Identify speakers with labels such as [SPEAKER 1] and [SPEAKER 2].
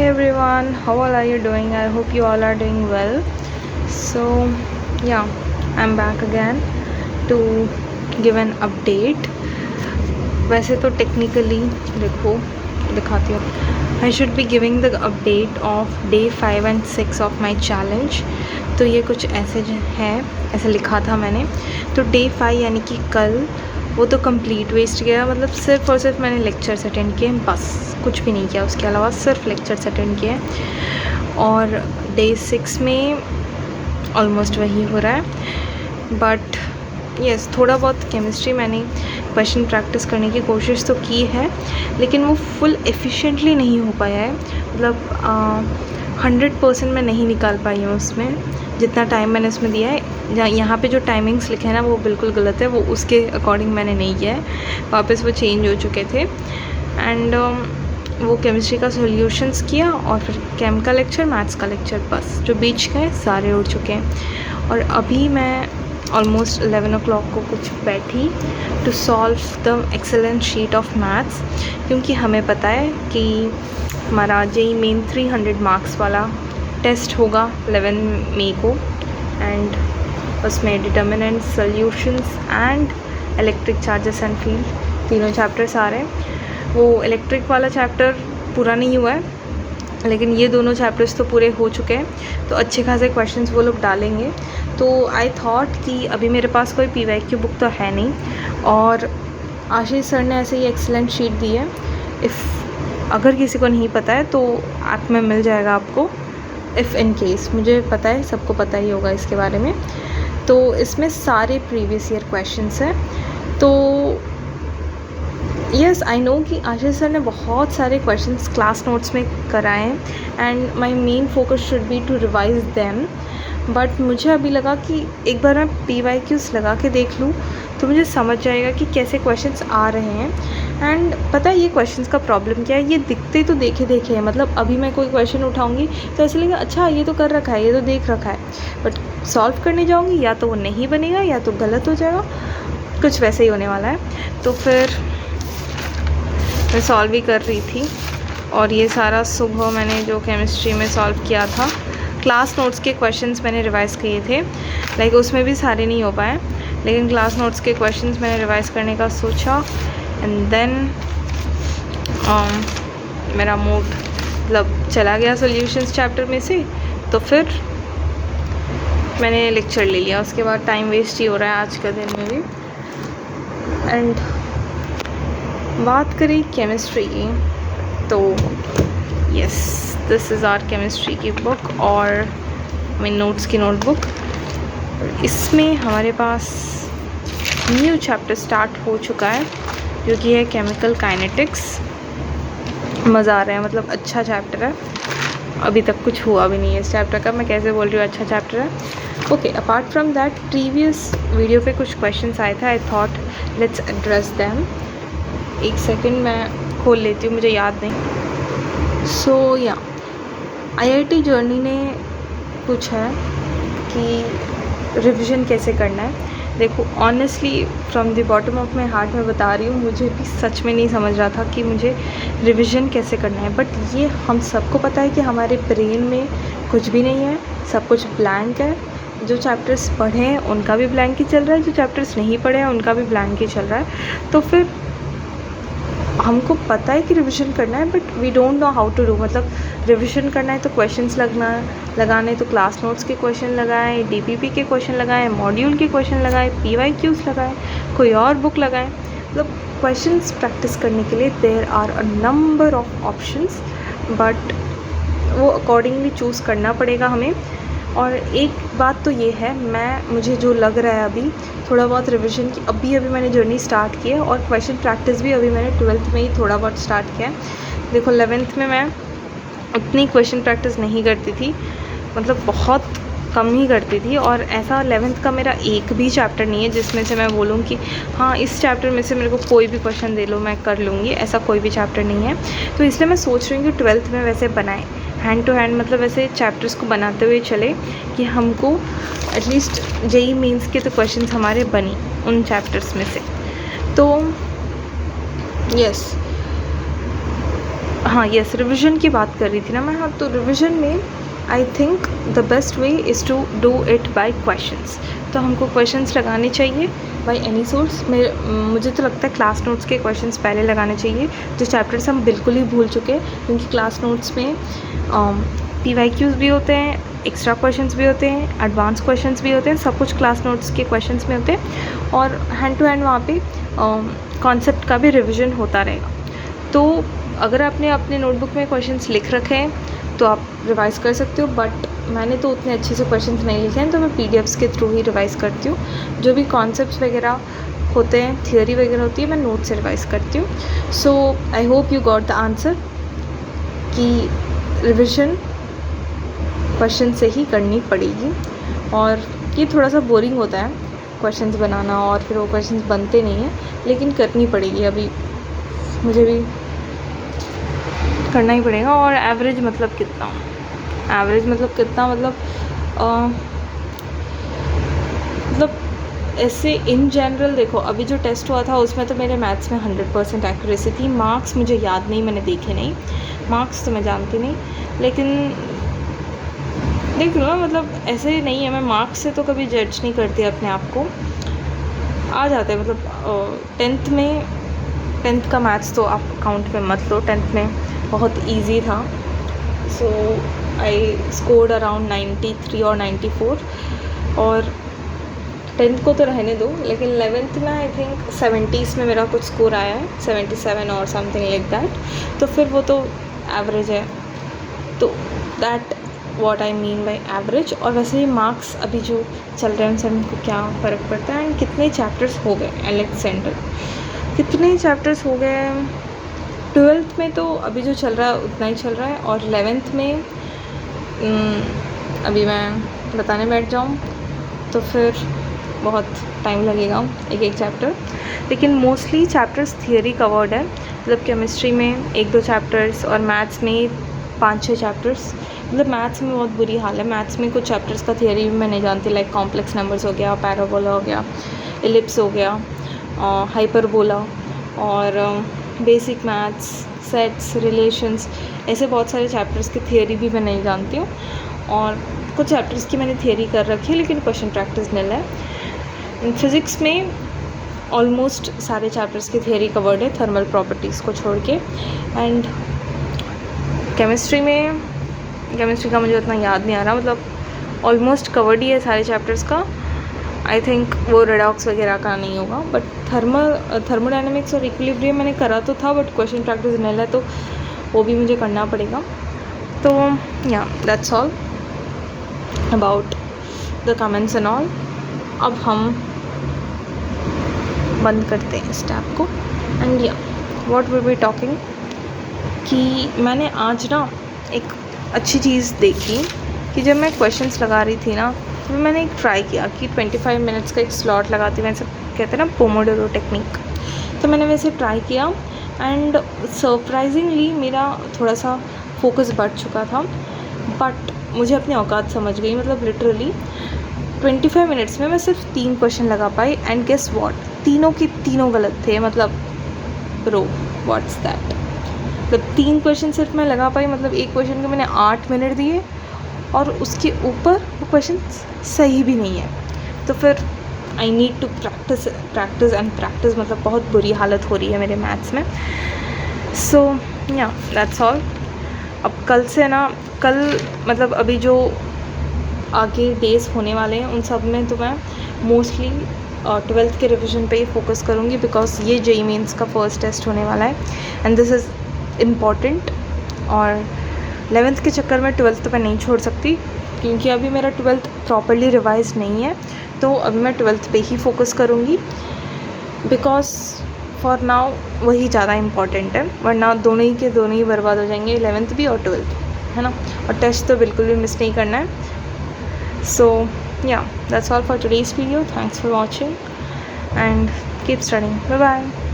[SPEAKER 1] everyone, how all are you doing? I hope you all are doing well. So yeah, I'm back again to give an update. वैसे तो technically देखो दिखाती हूँ, I should be giving the update of day 5 and 6 of my challenge. तो ये कुछ ऐसे है, ऐसे लिखा था मैंने. तो डे 5 यानी कि कल, वो तो कंप्लीट वेस्ट गया. मतलब सिर्फ और सिर्फ मैंने लेक्चर्स अटेंड किए, बस कुछ भी नहीं किया उसके अलावा, सिर्फ लेक्चर्स अटेंड किए. और डे 6 में ऑलमोस्ट वही हो रहा है. बट यस, थोड़ा बहुत केमिस्ट्री मैंने क्वेश्चन प्रैक्टिस करने की कोशिश तो की है, लेकिन वो फुल एफिशिएंटली नहीं हो पाया है. मतलब 100% मैं नहीं निकाल पाई हूँ उसमें, जितना टाइम मैंने उसमें दिया है. यहाँ पे जो टाइमिंग्स लिखे हैं ना, वो बिल्कुल गलत है. वो उसके अकॉर्डिंग मैंने नहीं किया है, वापस वो चेंज हो चुके थे. एंड वो केमिस्ट्री का सॉल्यूशंस किया और फिर केम का लेक्चर, मैथ्स का लेक्चर, बस जो बीच के सारे उड़ चुके हैं. और अभी मैं ऑलमोस्ट 11 o'clock को कुछ बैठी to solve the excellent sheet of maths, क्योंकि हमें पता है कि हमारा जेई मेन 300 मार्क्स वाला टेस्ट होगा 11 मई को. एंड उसमें determinant, solutions and electric charges and field, तीनों चैप्टर्स आ रहे हैं. वो इलेक्ट्रिक वाला चैप्टर पूरा नहीं हुआ है, लेकिन ये दोनों चैप्टर्स तो पूरे हो चुके हैं. तो अच्छे खासे क्वेश्चंस वो लोग डालेंगे. तो आई थॉट कि अभी मेरे पास कोई PYQ बुक तो है नहीं, और आशीष सर ने ऐसे ही एक्सेलेंट शीट दी है. अगर किसी को नहीं पता है तो ऐप में मिल जाएगा आपको. इफ़ इन केस, मुझे पता है, सबको पता ही होगा इसके बारे में. तो इसमें सारे प्रीवियस ईयर क्वेश्चंस हैं. तो यस, आई नो कि आशीष सर ने बहुत सारे क्वेश्चंस क्लास नोट्स में कराए हैं, and my main focus should be to revise them. But मुझे अभी लगा कि एक बार मैं PYQs लगा के देख लूँ तो मुझे समझ जाएगा कि कैसे क्वेश्चंस आ रहे हैं. एंड पता है ये क्वेश्चंस का प्रॉब्लम क्या है, ये दिखते तो देखे हैं. मतलब अभी मैं कोई क्वेश्चन उठाऊंगी तो ऐसे लगेगा अच्छा ये तो कर रखा है, ये तो देख रखा है. बट सॉल्व करने जाऊंगी या तो वो नहीं बनेगा या तो गलत हो जाएगा, कुछ वैसे ही होने वाला है. तो फिर मैं सॉल्व ही कर रही थी, और ये सारा सुबह मैंने जो केमिस्ट्री में सॉल्व किया था, क्लास नोट्स के क्वेश्चंस मैंने रिवाइज़ किए थे. लाइक उसमें भी सारे नहीं हो पाए, लेकिन क्लास नोट्स के क्वेश्चंस मैंने रिवाइज़ करने का सोचा. एंड देन मेरा मूड मतलब चला गया सॉल्यूशंस चैप्टर में से. तो फिर मैंने लेक्चर ले लिया. उसके बाद टाइम वेस्ट ही हो रहा है आज का दिन में भी. एंड बात करें केमिस्ट्री की, तो yes, this is our chemistry की बुक, और मेन नोट्स की नोटबुक. इसमें हमारे पास न्यू चैप्टर स्टार्ट हो चुका है, जो कि है केमिकल काइनेटिक्स. मज़ा आ रहा है, मतलब अच्छा चैप्टर है. अभी तक कुछ हुआ भी नहीं है इस चैप्टर का, मैं कैसे बोल रही हूँ अच्छा चैप्टर है. Okay, apart from that previous video पे कुछ क्वेश्चंस आए थे, I thought let's address them. एक सेकंड मैं खोल लेती हूँ, मुझे याद नहीं. सो या IIT जर्नी ने पूछा है कि रिवीजन कैसे करना है. देखो, honestly from the bottom of my heart मैं बता रही हूँ, मुझे भी सच में नहीं समझ रहा था कि मुझे रिवीजन कैसे करना है. बट ये हम सबको पता है कि हमारे ब्रेन में कुछ भी नहीं है, सब कुछ ब्लैंक है. जो चैप्टर्स पढ़े हैं उनका भी ब्लैंक ही चल रहा है, जो चैप्टर्स नहीं पढ़े हैं उनका भी ब्लैंक ही चल रहा है. तो फिर हमको पता है कि रिवीजन करना है, but we don't know how to do. मतलब रिवीजन करना है तो क्वेश्चंस लगाने तो क्लास नोट्स के क्वेश्चन लगाएं, DPP के क्वेश्चन लगाएं, मॉड्यूल के क्वेश्चन लगाएं, PYQs लगाएं, कोई और बुक लगाएं. मतलब क्वेश्चंस प्रैक्टिस करने के लिए there are a number of options, but वो अकॉर्डिंगली चूज़ करना पड़ेगा हमें. और एक बात तो ये है, मुझे जो लग रहा है अभी थोड़ा बहुत रिवीजन की अभी मैंने जर्नी स्टार्ट की है, और क्वेश्चन प्रैक्टिस भी अभी मैंने 12th में ही थोड़ा बहुत स्टार्ट किया है. देखो 11th में मैं उतनी क्वेश्चन प्रैक्टिस नहीं करती थी, मतलब बहुत कम ही करती थी. और ऐसा 11th का मेरा एक भी चैप्टर नहीं है जिसमें से मैं बोलूँ कि हाँ इस चैप्टर में से मेरे को कोई भी क्वेश्चन दे लो मैं कर लूँगी, ऐसा कोई भी चैप्टर नहीं है. तो इसलिए मैं सोच रही हूँ कि 12th में वैसे बनाएं, हैंड टू हैंड, मतलब ऐसे चैप्टर्स को बनाते हुए चले कि हमको एटलीस्ट जेई मेंस के तो क्वेश्चंस हमारे बने उन चैप्टर्स में से. तो यस, हाँ यस, रिविज़न की बात कर रही थी ना मैं। हाँ, तो रिविज़न में I think the best way is to do it by questions. तो हमको क्वेश्चंस लगाने चाहिए बाय एनी सोर्स। मुझे तो लगता है क्लास नोट्स के क्वेश्चंस पहले लगाने चाहिए, जो चैप्टर्स हम बिल्कुल ही भूल चुके हैं, क्योंकि क्लास नोट्स में PYQs भी होते हैं, एक्स्ट्रा क्वेश्चंस भी होते हैं, एडवांस क्वेश्चंस भी होते हैं, सब कुछ क्लास नोट्स के क्वेश्चंस में होते हैं, और हैंड टू हैंड वहाँ पे कॉन्सेप्ट का भी रिविज़न होता रहेगा। तो अगर आपने अपने नोटबुक में क्वेश्चंस लिख रखे हैं तो आप रिवाइज़ कर सकते हो, बट मैंने तो उतने अच्छे से क्वेश्चंस नहीं लिखे हैं, तो मैं PDFs के थ्रू ही रिवाइज़ करती हूँ। जो भी कॉन्सेप्ट्स वगैरह होते हैं, थियोरी वगैरह होती है, मैं नोट से रिवाइज़ करती हूँ। So I hope you got the answer कि रिविज़न क्वेश्चन से ही करनी पड़ेगी। और ये थोड़ा सा बोरिंग होता है क्वेश्चंस बनाना, और फिर वो क्वेश्चंस बनते नहीं हैं, लेकिन करनी पड़ेगी, अभी मुझे भी करना ही पड़ेगा। और एवरेज मतलब कितना, मतलब ऐसे इन जनरल देखो, अभी जो टेस्ट हुआ था उसमें तो मेरे मैथ्स में 100% एक्यूरेसी थी। मार्क्स मुझे याद नहीं, मैंने देखे नहीं, मार्क्स तो मैं जानती नहीं, लेकिन देख लो ना, मतलब ऐसे नहीं है, मैं मार्क्स से तो कभी जज नहीं करती अपने आप को। आ जाते हैं, मतलब 10th का मैथ्स तो आप अकाउंट में मत लो, 10th में बहुत इजी था। सो आई स्कोर्ड अराउंड 93 और 94, और 10th को तो रहने दो, लेकिन 11th में आई थिंक 70s में मेरा कुछ स्कोर आया है, 77 और समथिंग लाइक दैट। तो फिर वो तो एवरेज है, तो that what I mean by average. और वैसे ही मार्क्स अभी जो चल रहे हैं उनसे हमको क्या फ़र्क पड़ता है। एंड कितने चैप्टर्स हो गए अलेक्जेंडर, कितने चैप्टर्स हो गए। 12th में तो अभी जो चल रहा है उतना ही चल रहा है, और 11th में अभी मैं बताने बैठ जाऊँ तो फिर बहुत टाइम लगेगा एक एक चैप्टर। लेकिन मोस्टली चैप्टर्स थियरी कवर्ड है, मतलब केमिस्ट्री में 1-2 चैप्टर्स, और मैथ्स में 5-6 चैप्टर्स। मतलब मैथ्स में बहुत बुरी हाल है, मैथ्स में कुछ चैप्टर्स का थियरी भी मैं नहीं जानती, लाइक कॉम्प्लेक्स नंबर्स हो गया, पैराबोला हो गया, एलिप्स हो गया, हाइपरबोला, और बेसिक मैथ्स, सेट्स, रिलेशंस, ऐसे बहुत सारे चैप्टर्स की थियरी भी मैं नहीं जानती हूँ। और कुछ चैप्टर्स की मैंने थियरी कर रखी है, लेकिन क्वेश्चन प्रैक्टिस निल है। फिज़िक्स में ऑलमोस्ट सारे चैप्टर्स की थियरी कवर्ड है, थर्मल प्रॉपर्टीज़ को छोड़ के। एंड केमिस्ट्री का मुझे उतना याद नहीं आ रहा, मतलब ऑलमोस्ट कवर्ड ही है सारे चैप्टर्स का। आई थिंक वो रेडॉक्स वगैरह का नहीं होगा, बट थर्मोडायनेमिक्स और इक्विलिब्रियम मैंने करा तो था, बट क्वेश्चन प्रैक्टिस निल है, तो वो भी मुझे करना पड़ेगा। तो या that's all about the comments and all. अब हम बंद करते हैं इस टैब को। एंड या व्हाट विल बी टॉकिंग, कि मैंने आज ना एक अच्छी चीज़ देखी कि जब मैं क्वेश्चंस लगा रही थी ना, तो मैंने एक ट्राई किया कि 25 मिनट्स का एक स्लॉट लगाती, वैसे कहते हैं ना पोमोडोरो टेक्निक, तो मैंने वैसे ट्राई किया। एंड सरप्राइजिंगली मेरा थोड़ा सा फोकस बढ़ चुका था, बट मुझे अपनी औकात समझ गई, मतलब लिटरली 25 मिनट्स में मैं सिर्फ 3 क्वेश्चन लगा पाई। एंड गेस व्हाट, तीनों के तीनों गलत थे। मतलब ब्रो व्हाट्स दैट, मतलब 3 क्वेश्चन सिर्फ मैं लगा पाई, मतलब एक क्वेश्चन के मैंने 8 मिनट दिए, और उसके ऊपर वो क्वेश्चन सही भी नहीं है। तो फिर आई नीड टू प्रैक्टिस, मतलब बहुत बुरी हालत हो रही है मेरे मैथ्स में। सो या दैट्स ऑल। अब कल से ना, कल मतलब अभी जो आगे डेज़ होने वाले हैं उन सब में तो मैं मोस्टली 12th के रिविज़न पे ही फोकस करूँगी, बिकॉज ये JEE मेंस का फर्स्ट टेस्ट होने वाला है एंड दिस इज़ इम्पॉर्टेंट। और 11th के चक्कर में 12th पे नहीं छोड़ सकती, क्योंकि अभी मेरा 12th प्रॉपरली रिवाइज नहीं है, तो अभी मैं 12th पे ही फोकस करूँगी, बिकॉज फॉर नाउ वही ज़्यादा इम्पॉर्टेंट है, वरना दोनों ही बर्बाद हो जाएंगे, 11th भी और 12th, है ना। और टेस्ट तो बिल्कुल भी मिस नहीं करना है। So yeah, that's all for today's video. Thanks for watching and keep studying. Bye bye.